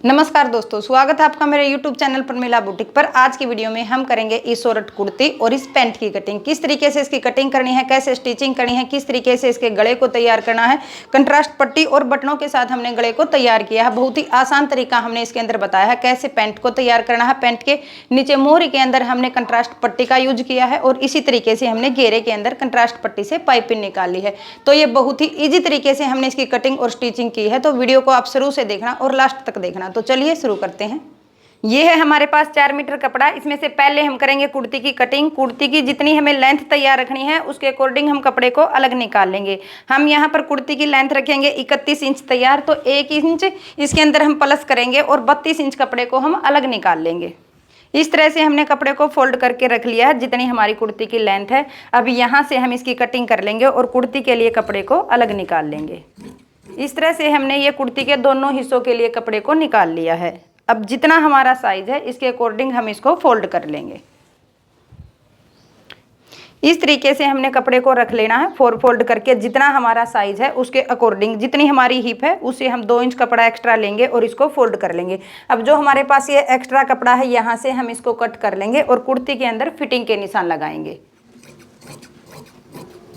नमस्कार दोस्तों, स्वागत है आपका मेरे YouTube चैनल पर मिला बुटीक पर। आज की वीडियो में हम करेंगे इस शॉर्ट कुर्ती और इस पैंट की कटिंग। किस तरीके से इसकी कटिंग करनी है, कैसे स्टिचिंग करनी है, किस तरीके से इसके गले को तैयार करना है। कंट्रास्ट पट्टी और बटनों के साथ हमने गले को तैयार किया है। बहुत ही आसान तरीका हमने इसके अंदर बताया है कैसे पैंट को तैयार करना है। पैंट के नीचे मोहरी के अंदर हमने कंट्रास्ट पट्टी का यूज किया है और इसी तरीके से हमने घेरे के अंदर कंट्रास्ट पट्टी से पाइपिंग निकाली है। तो ये बहुत ही ईजी तरीके से हमने इसकी कटिंग और स्टिचिंग की है। तो वीडियो को आप शुरू से देखना और लास्ट तक देखना। तो चलिए शुरू करते हैं। ये है हमारे पास 4 मीटर कपड़ा। इसमें से पहले हम करेंगे कुर्ती की कटिंग। कुर्ती की जितनी हमें लेंथ तैयार रखनी है उसके अकॉर्डिंग हम कपड़े को अलग निकाल लेंगे। हम यहाँ पर कुर्ती की लेंथ रखेंगे 31 इंच तैयार, तो 1 इंच इसके अंदर हम प्लस करेंगे और 32 इंच कपड़े को हम अलग निकाल लेंगे। इस तरह से हमने कपड़े को फोल्ड करके रख लिया है जितनी हमारी कुर्ती की लेंथ है। अब यहाँ से हम इसकी कटिंग कर लेंगे और कुर्ती के लिए कपड़े को अलग निकाल लेंगे। इस तरह से हमने ये कुर्ती के दोनों हिस्सों के लिए कपड़े को निकाल लिया है। अब जितना हमारा साइज है इसके अकॉर्डिंग हम इसको फोल्ड कर लेंगे। इस तरीके से हमने कपड़े को रख लेना है फोल्ड करके। जितना हमारा साइज है उसके अकॉर्डिंग, जितनी हमारी हिप है उससे हम 2 इंच कपड़ा एक्स्ट्रा लेंगे और इसको फोल्ड कर लेंगे। अब जो हमारे पास ये एक्स्ट्रा कपड़ा है यहाँ से हम इसको कट कर लेंगे और कुर्ती के अंदर फिटिंग के निशान लगाएंगे।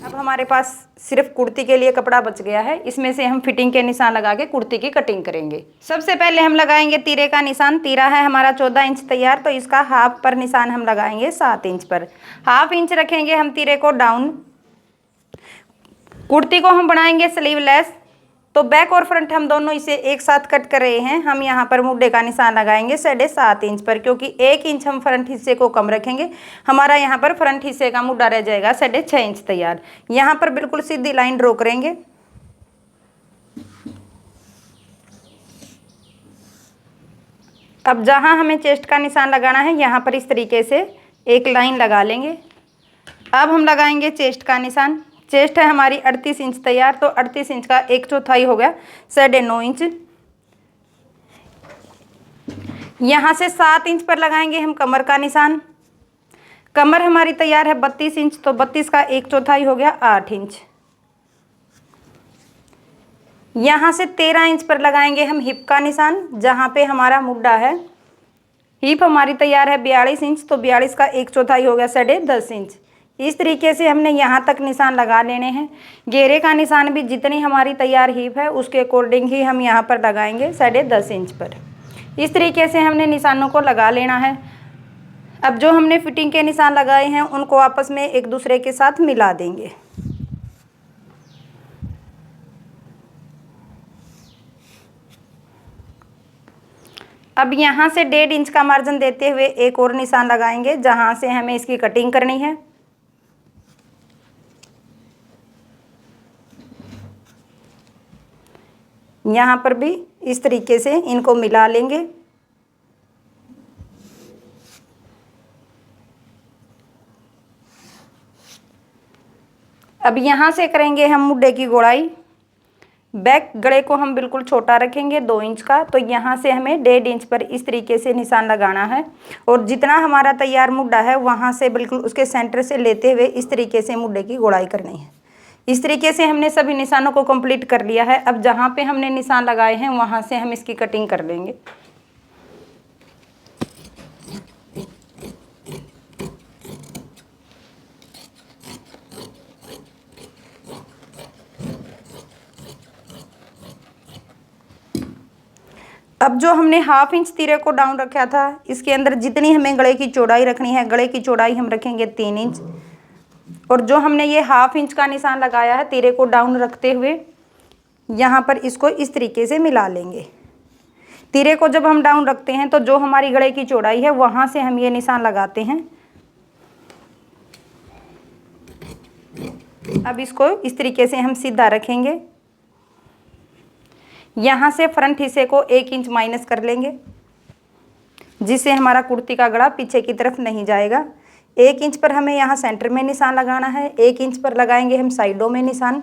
अब हमारे पास सिर्फ कुर्ती के लिए कपड़ा बच गया है। इसमें से हम फिटिंग के निशान लगा के कुर्ती की कटिंग करेंगे। सबसे पहले हम लगाएंगे तीरे का निशान। तीरा है हमारा 14 इंच तैयार, तो इसका हाफ पर निशान हम लगाएंगे 7 इंच पर। हाफ इंच रखेंगे हम तीरे को डाउन। कुर्ती को हम बनाएंगे स्लीवलेस, तो बैक और फ्रंट हम दोनों इसे एक साथ कट कर रहे हैं। हम यहाँ पर मुड्ढे का निशान लगाएंगे 7.5 इंच पर, क्योंकि 1 इंच हम फ्रंट हिस्से को कम रखेंगे। हमारा यहाँ पर फ्रंट हिस्से का मुड्ढा रह जाएगा 6.5 इंच तैयार। यहाँ पर बिल्कुल सीधी लाइन ड्रॉ करेंगे। अब जहाँ हमें चेस्ट का निशान लगाना है यहाँ पर इस तरीके से एक लाइन लगा लेंगे। अब हम लगाएंगे चेस्ट का निशान। चेस्ट है हमारी 38 इंच तैयार, तो 38 इंच का 1/4 हो गया 9.5 इंच। यहाँ से 7 इंच पर लगाएंगे हम कमर का निशान। कमर हमारी तैयार है 32 इंच, तो 32 का 1/4 हो गया 8 इंच। यहाँ से 13 इंच पर लगाएंगे हम हिप का निशान, जहाँ पे हमारा मुड्ढा है। हिप हमारी तैयार है 42 इंच, तो 42 का 1/4 हो गया 10.5 इंच। इस तरीके से हमने यहाँ तक निशान लगा लेने हैं। घेरे का निशान भी जितनी हमारी तैयार हिप है उसके अकॉर्डिंग ही हम यहाँ पर लगाएंगे 10.5 इंच पर। इस तरीके से हमने निशानों को लगा लेना है। अब जो हमने फिटिंग के निशान लगाए हैं उनको आपस में एक दूसरे के साथ मिला देंगे। अब यहाँ से 1.5 इंच का मार्जिन देते हुए एक और निशान लगाएंगे जहाँ से हमें इसकी कटिंग करनी है। यहाँ पर भी इस तरीके से इनको मिला लेंगे। अब यहाँ से करेंगे हम मुड्ढे की गोलाई। बैक गले को हम बिल्कुल छोटा रखेंगे 2 इंच का, तो यहाँ से हमें 1.5 इंच पर इस तरीके से निशान लगाना है। और जितना हमारा तैयार मुड्ढा है वहाँ से बिल्कुल उसके सेंटर से लेते हुए इस तरीके से मुड्ढे की गोलाई करनी है। इस तरीके से हमने सभी निशानों को कंप्लीट कर लिया है। अब जहाँ पे हमने निशान लगाए हैं वहाँ से हम इसकी कटिंग कर लेंगे। अब जो हमने हाफ इंच तीरे को डाउन रखा था इसके अंदर जितनी हमें गले की चौड़ाई रखनी है, गले की चौड़ाई हम रखेंगे 3 इंच। और जो हमने ये हाफ इंच का निशान लगाया है तीरे को डाउन रखते हुए, यहाँ पर इसको इस तरीके से मिला लेंगे। तीरे को जब हम डाउन रखते हैं तो जो हमारी गले की चौड़ाई है वहाँ से हम ये निशान लगाते हैं। अब इसको इस तरीके से हम सीधा रखेंगे। यहाँ से फ्रंट हिस्से को 1 इंच माइनस कर लेंगे, जिससे हमारा कुर्ती का गला पीछे की तरफ नहीं जाएगा। 1 इंच पर हमें यहाँ सेंटर में निशान लगाना है। 1 इंच पर लगाएंगे हम साइडों में निशान,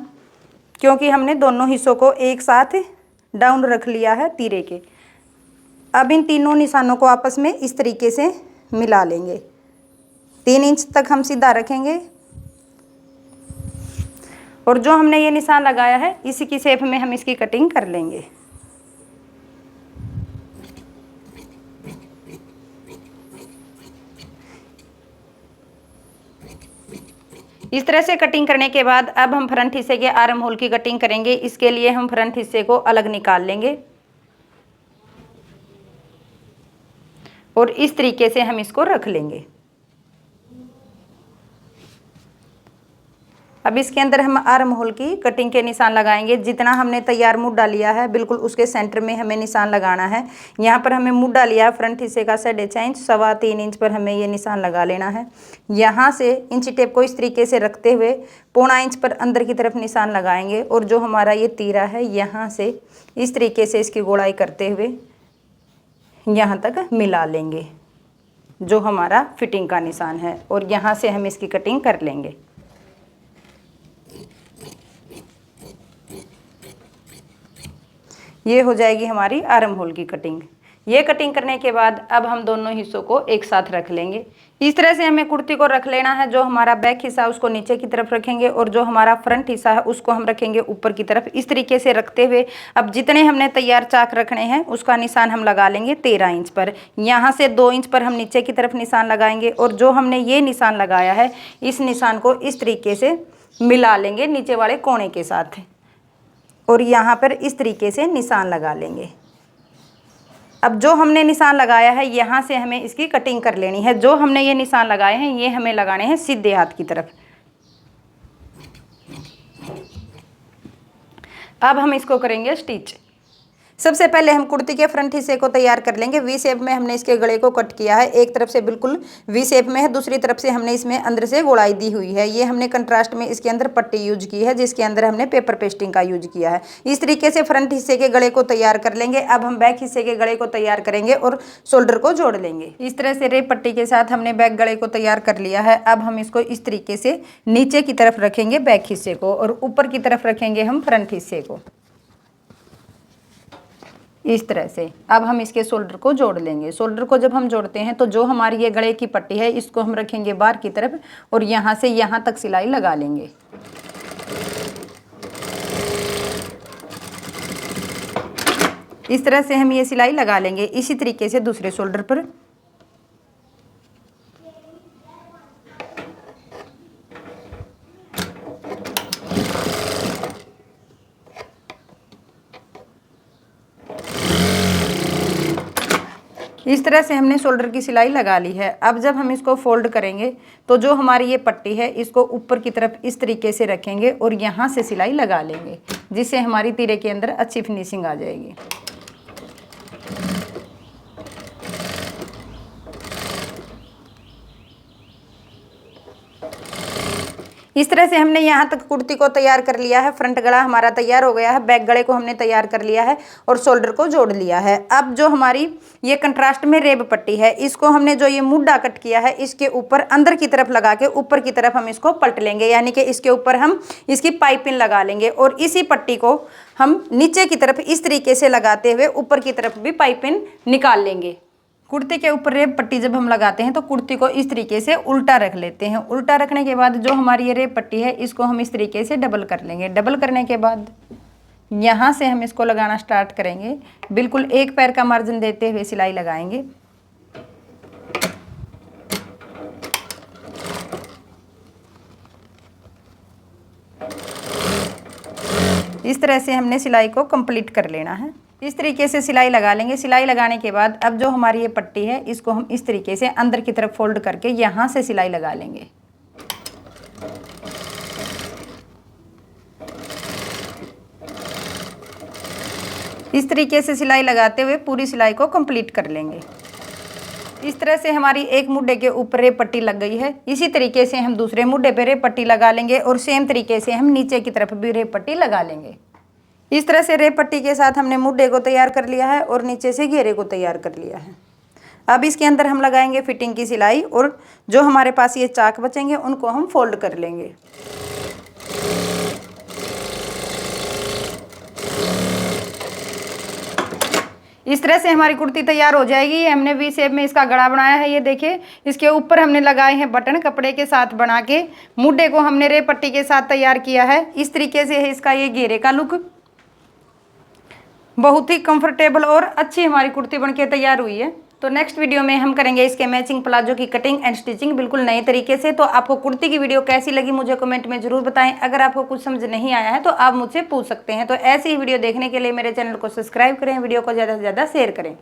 क्योंकि हमने दोनों हिस्सों को एक साथ डाउन रख लिया है तीरे के। अब इन तीनों निशानों को आपस में इस तरीके से मिला लेंगे। 3 इंच तक हम सीधा रखेंगे और जो हमने ये निशान लगाया है इसी की शेप में हम इसकी कटिंग कर लेंगे। इस तरह से कटिंग करने के बाद अब हम फ्रंट हिस्से के आर्म होल की कटिंग करेंगे। इसके लिए हम फ्रंट हिस्से को अलग निकाल लेंगे और इस तरीके से हम इसको रख लेंगे। अब इसके अंदर हम आर्म होल की कटिंग के निशान लगाएंगे। जितना हमने तैयार मुड्ढा लिया है बिल्कुल उसके सेंटर में हमें निशान लगाना है। यहाँ पर हमें मुड्ढा लिया है फ्रंट हिस्से का 6.5 इंच, 3.25 इंच पर हमें ये निशान लगा लेना है। यहाँ से इंची टेप को इस तरीके से रखते हुए 0.25 इंच पर अंदर की तरफ निशान लगाएंगे और जो हमारा ये तीरा है यहाँ से इस तरीके से इसकी गोलाई करते हुए यहाँ तक मिला लेंगे, जो हमारा फिटिंग का निशान है। और यहाँ से हम इसकी कटिंग कर लेंगे। ये हो जाएगी हमारी आर्म होल की कटिंग। ये कटिंग करने के बाद अब हम दोनों हिस्सों को एक साथ रख लेंगे। इस तरह से हमें कुर्ती को रख लेना है। जो हमारा बैक हिस्सा है उसको नीचे की तरफ रखेंगे और जो हमारा फ्रंट हिस्सा है उसको हम रखेंगे ऊपर की तरफ। इस तरीके से रखते हुए अब जितने हमने तैयार चाक रखने हैं उसका निशान हम लगा लेंगे 13 इंच पर। यहाँ से 2 इंच पर हम नीचे की तरफ निशान लगाएंगे और जो हमने ये निशान लगाया है इस निशान को इस तरीके से मिला लेंगे नीचे वाले कोने के साथ और यहाँ पर इस तरीके से निशान लगा लेंगे। अब जो हमने निशान लगाया है यहाँ से हमें इसकी कटिंग कर लेनी है। जो हमने ये निशान लगाए हैं ये हमें लगाने हैं सीधे हाथ की तरफ। अब हम इसको करेंगे स्टिच। सबसे पहले हम कुर्ती के फ्रंट हिस्से को तैयार कर लेंगे। वी शेप में हमने इसके गले को कट किया है। एक तरफ से बिल्कुल वी शेप में है, दूसरी तरफ से हमने इसमें अंदर से गोलाई दी हुई है। ये हमने कंट्रास्ट में इसके अंदर पट्टी यूज की है जिसके अंदर हमने पेपर पेस्टिंग का यूज किया है। इस तरीके से फ्रंट हिस्से के गले को तैयार कर लेंगे। अब हम बैक हिस्से के गले को तैयार करेंगे और शोल्डर को जोड़ लेंगे। इस तरह से रेप पट्टी के साथ हमने बैक गले को तैयार कर लिया है। अब हम इसको इस तरीके से नीचे की तरफ रखेंगे बैक हिस्से को और ऊपर की तरफ रखेंगे हम फ्रंट हिस्से को इस तरह से। अब हम इसके शोल्डर को जोड़ लेंगे। शोल्डर को जब हम जोड़ते हैं तो जो हमारी ये गले की पट्टी है इसको हम रखेंगे बाहर की तरफ और यहाँ से यहाँ तक सिलाई लगा लेंगे। इस तरह से हम ये सिलाई लगा लेंगे। इसी तरीके से दूसरे शोल्डर पर इस तरह से हमने शोल्डर की सिलाई लगा ली है। अब जब हम इसको फोल्ड करेंगे तो जो हमारी ये पट्टी है इसको ऊपर की तरफ इस तरीके से रखेंगे और यहाँ से सिलाई लगा लेंगे जिससे हमारी तीरे के अंदर अच्छी फिनिशिंग आ जाएगी। इस तरह से हमने यहाँ तक कुर्ती को तैयार कर लिया है। फ्रंट गला हमारा तैयार हो गया है, बैक गले को हमने तैयार कर लिया है और शोल्डर को जोड़ लिया है। अब जो हमारी ये कंट्रास्ट में रेब पट्टी है इसको हमने जो ये मुड्ढा कट किया है इसके ऊपर अंदर की तरफ लगा के ऊपर की तरफ हम इसको पलट लेंगे, यानी कि इसके ऊपर हम इसकी पाइपिंग लगा लेंगे और इसी पट्टी को हम नीचे की तरफ इस तरीके से लगाते हुए ऊपर की तरफ भी पाइपिंग निकाल लेंगे। कुर्ती के ऊपर रेब पट्टी जब हम लगाते हैं तो कुर्ती को इस तरीके से उल्टा रख लेते हैं। उल्टा रखने के बाद जो हमारी ये रेब पट्टी है इसको हम इस तरीके से डबल कर लेंगे। डबल करने के बाद यहाँ से हम इसको लगाना स्टार्ट करेंगे। बिल्कुल एक पैर का मार्जिन देते हुए सिलाई लगाएंगे। इस तरह से हमने सिलाई को कंप्लीट कर लेना है। इस तरीके से सिलाई लगा लेंगे। सिलाई लगाने के बाद अब जो हमारी ये पट्टी है इसको हम इस तरीके से अंदर की तरफ फोल्ड करके यहाँ से सिलाई लगा लेंगे। इस तरीके से सिलाई लगाते हुए पूरी सिलाई को कंप्लीट कर लेंगे। इस तरह से हमारी एक मुड्ढे के ऊपर रेब पट्टी लग गई है। इसी तरीके से हम दूसरे मुड्ढे पे रेब पट्टी लगा लेंगे और सेम तरीके से हम नीचे की तरफ भी रेब पट्टी लगा लेंगे। इस तरह से रेब पट्टी के साथ हमने मुड्ढे को तैयार कर लिया है और नीचे से घेरे को तैयार कर लिया है। अब इसके अंदर हम लगाएंगे फिटिंग की सिलाई और जो हमारे पास ये चाक बचेंगे उनको हम फोल्ड कर लेंगे। इस तरह से हमारी कुर्ती तैयार हो जाएगी। हमने वी शेप में इसका गला बनाया है। ये देखिए इसके ऊपर हमने लगाए हैं बटन कपड़े के साथ बना के। मुड्ढे को हमने रेब पट्टी के साथ तैयार किया है। इस तरीके से है इसका ये घेरे का लुक। बहुत ही कंफर्टेबल और अच्छी हमारी कुर्ती बनके तैयार हुई है। तो नेक्स्ट वीडियो में हम करेंगे इसके मैचिंग प्लाजो की कटिंग एंड स्टिचिंग बिल्कुल नए तरीके से। तो आपको कुर्ती की वीडियो कैसी लगी मुझे कमेंट में जरूर बताएं। अगर आपको कुछ समझ नहीं आया है तो आप मुझसे पूछ सकते हैं। तो ऐसी ही वीडियो देखने के लिए मेरे चैनल को सब्सक्राइब करें, वीडियो को ज़्यादा से ज़्यादा शेयर करें।